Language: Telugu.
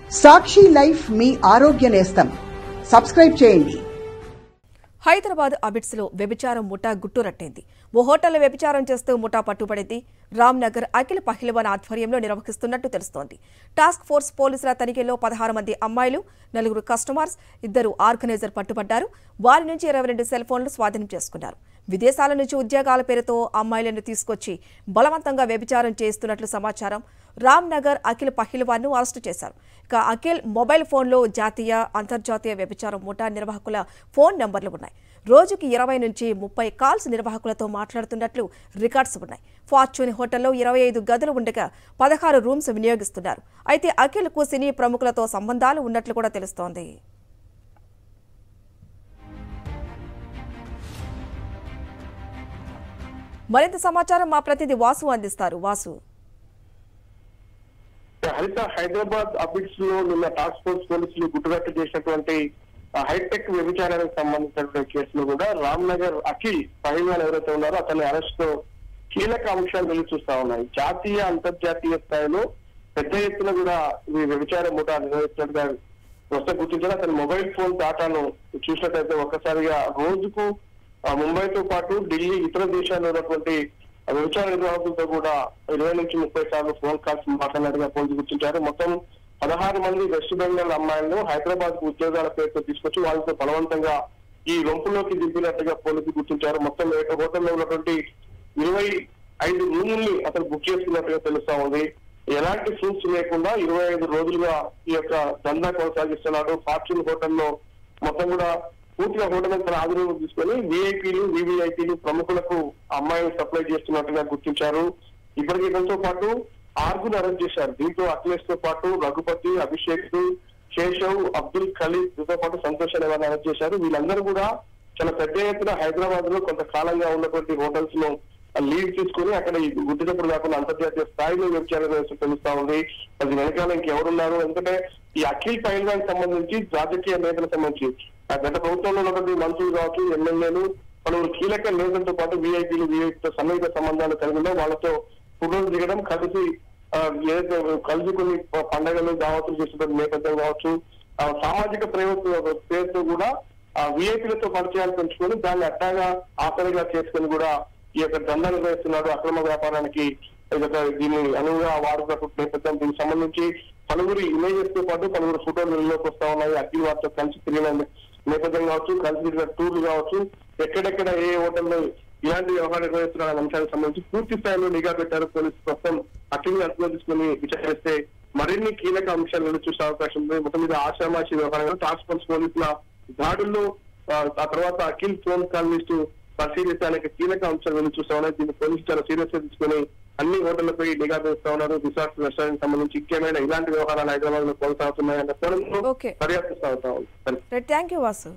సాక్షి లైఫ్ మీ ఆరోగ్య నేస్తం. సబ్స్క్రైబ్ చేయండి. హైదరాబాద్ అబిడ్స్ లో వ్యభిచారం ముఠా గుట్టురట్టింది. ఓ హోటల్లో వ్యభిచారం చేస్తూ ముఠా పట్టుబడింది. రామ్నగర్ అఖిల్ పహిల్వాన్ ఆధ్వర్యంలో నిర్వహిస్తున్నట్టు తెలుస్తోంది. టాస్క్ ఫోర్స్ పోలీసుల తనిఖీలో 16 మంది అమ్మాయిలు, 4 కస్టమర్స్, 2 ఆర్గనైజర్ పట్టుబడ్డారు. వారి నుంచి 22 సెల్ ఫోన్లు స్వాధీనం చేసుకున్నారు. విదేశాల నుంచి ఉద్యోగాల పేరుతో అమ్మాయిలను తీసుకొచ్చి బలవంతంగా వ్యభిచారం చేస్తున్నట్లు సమాచారం. రామ్నగర్ అఖిల్ పహిల్వాన్ ను అరెస్టు చేశారు. ఇక అఖిల్ మొబైల్ ఫోన్లో జాతీయ, అంతర్జాతీయ వ్యభిచారం ముఠా నిర్వాహకుల ఫోన్ నంబర్లు ఉన్నాయి. రోజుకి 20 నుంచి 30 కాల్స్ నిర్వాహకులతో మాట్లాడుతున్నట్లు రికార్డ్స్ ఉన్నాయి. ఫార్చ్యూన్ హోటల్లో 25 గదులు ఉండగా 16 రూమ్స్ వినియోగిస్తున్నారు. అయితే అఖిల్ కు సినీ ప్రముఖులతో సంబంధాలు ఉన్నట్లు కూడా తెలుస్తోంది. మరింత సమాచారం మా ప్రతినిధి వాసు అందిస్తారు. వాసు, హైదరాబాద్ అబిడ్స్ లో నిన్న టాస్క్ ఫోర్స్ పోలీసులు గుట్టురట్టు చేసినటువంటి హైటెక్ వ్యభిచారానికి సంబంధించినటువంటి కేసులో కూడా రామ్నగర్ అఖిల్ పహిల్వాన్ ఎవరైతే ఉన్నారో అతని అరెస్ట్ తో కీలక అంశాలు వెళ్లి చూస్తా ఉన్నాయి. జాతీయ, అంతర్జాతీయ స్థాయిలో పెద్ద ఎత్తున కూడా ఈ వ్యభిచార ముఠా నిర్వహిస్తున్నట్టుగా వస్తే గుర్తించారు. అతని మొబైల్ ఫోన్ డాటాను చూసినట్లయితే ఒక్కసారిగా రోజుకు ముంబైతో పాటు ఢిల్లీ, ఇతర దేశాల్లో ఉన్నటువంటి వ్యభిచార నిర్వాహకులతో కూడా 20 నుంచి 30 సార్లు ఫోన్ కాల్స్ మాట్లాడినట్టుగా పోలీసులు గుర్తించారు. మొత్తం 16 మంది వెస్ట్ బెంగాల్ అమ్మాయిలను హైదరాబాద్ కు ఉద్యోగాల పేరుతో తీసుకొచ్చి వాళ్ళతో బలవంతంగా ఈ రొంపులోకి దింపినట్టుగా పోలీసులు గుర్తించారు. మొత్తం హోటల్లో ఉన్నటువంటి 25 రూముల్ని అతను బుక్ చేసుకున్నట్టుగా తెలుస్తా ఉంది. ఎలాంటి ప్రూఫ్స్ లేకుండా 25 రోజులుగా ఈ యొక్క దందా కొనసాగిస్తున్నాడు. ఫార్చ్యూన్ హోటల్లో మొత్తం కూడా పూర్తిగా హోటల్ తన ఆధీనంలో తీసుకొని విఐపీలు, వివిఐపీలు ప్రముఖులకు అమ్మాయిలు సప్లై చేస్తున్నట్టుగా గుర్తించారు. ఇప్పటికీ ఇతనితో పాటు 6 అరెస్ట్ చేశారు. దీంతో అఖిలేష్ తో పాటు రఘుపతి, అభిషేక్, కేశవ్, అబ్దుల్ ఖలీద్ తో పాటు సంతోష్ అనే వారిని అరెస్ట్ చేశారు. వీళ్ళందరూ కూడా చాలా పెద్ద ఎత్తున హైదరాబాద్ లో కొంతకాలంగా ఉన్నటువంటి హోటల్స్ లో లీవ్ తీసుకుని అక్కడ ఈ గుర్తింపులు కాకుండా అంతర్జాతీయ స్థాయిలో వ్యభిచారం తెలుస్తా ఉంది. అది వెనకాల ఇంకెవరున్నారు? ఎందుకంటే ఈ అఖిల్ పహిల్వాన్ సంబంధించి రాజకీయ నేతలకు సంబంధించి గత ప్రభుత్వంలో ఉన్నటువంటి మంత్రులు కావచ్చు, ఎమ్మెల్యేలు, పలువురు కీలక నేతలతో పాటు విఐపీలు, విఐపీతో సన్నిహిత సంబంధాలు కలిగిన వాళ్ళతో ఫోటోలు దిగడం, కలిసి కొన్ని పండుగలు, దావతులు చేసేటువంటి నేపథ్యం కావచ్చు, సామాజిక పేరుతో కూడా విఐపీలతో పరిచయాలు పెంచుకొని దాన్ని అట్టాగా ఆసరిగా చేసుకుని కూడా ఈ యొక్క దందా నిర్వహిస్తున్నాడు. అక్రమ వ్యాపారానికి దీన్ని అనువుగా వాడుతున్నటువంటి నేపథ్యం. దీనికి సంబంధించి పలువురు ఇమేజెస్ తో పాటు పలువురు ఫోటోలు వెలుగులోకి వస్తా ఉన్నాయి. అఖిల్ వారితో కలిసి తిరిగిన నేపథ్యం కావచ్చు, కలిసి తిరిగిన టూర్లు కావచ్చు, ఎక్కడెక్కడ ఏ హోటల్లో ఇలాంటి వ్యవహారం నిర్వహిస్తున్న అంశానికి సంబంధించి పూర్తి స్థాయిలో నిఘా పెట్టారు పోలీసు. ప్రస్తుతం అఖిల్ అదుపులో తీసుకుని విచారిస్తే మరిన్ని కీలక అంశాలను చూసే అవకాశం ఉంది. మొత్తం మీద ఆషామాషి వ్యవహారంగా టాస్క్ ఫోర్స్ పోలీసుల దాడుల్లో ఆ తర్వాత అఖిల్ ఫోన్ కాల్ లిస్టు పరిశీలించడానికి కీలక అంశాలు వెళ్ళి చూస్తా ఉన్నాయి. దీన్ని పోలీసులు చాలా సీరియస్ గా తీసుకుని అన్ని హోటళ్లపై నిఘా వేస్తా ఉన్నారు. రిసార్ట్స్, రెస్టారెంట్ సంబంధించి ముఖ్యమైన ఇలాంటి వ్యవహారాలు హైదరాబాద్ లో కొనసాగుతున్నాయన్న కోణంలో పర్యాప్తిస్తా ఉంటాం. Thank you Vasu.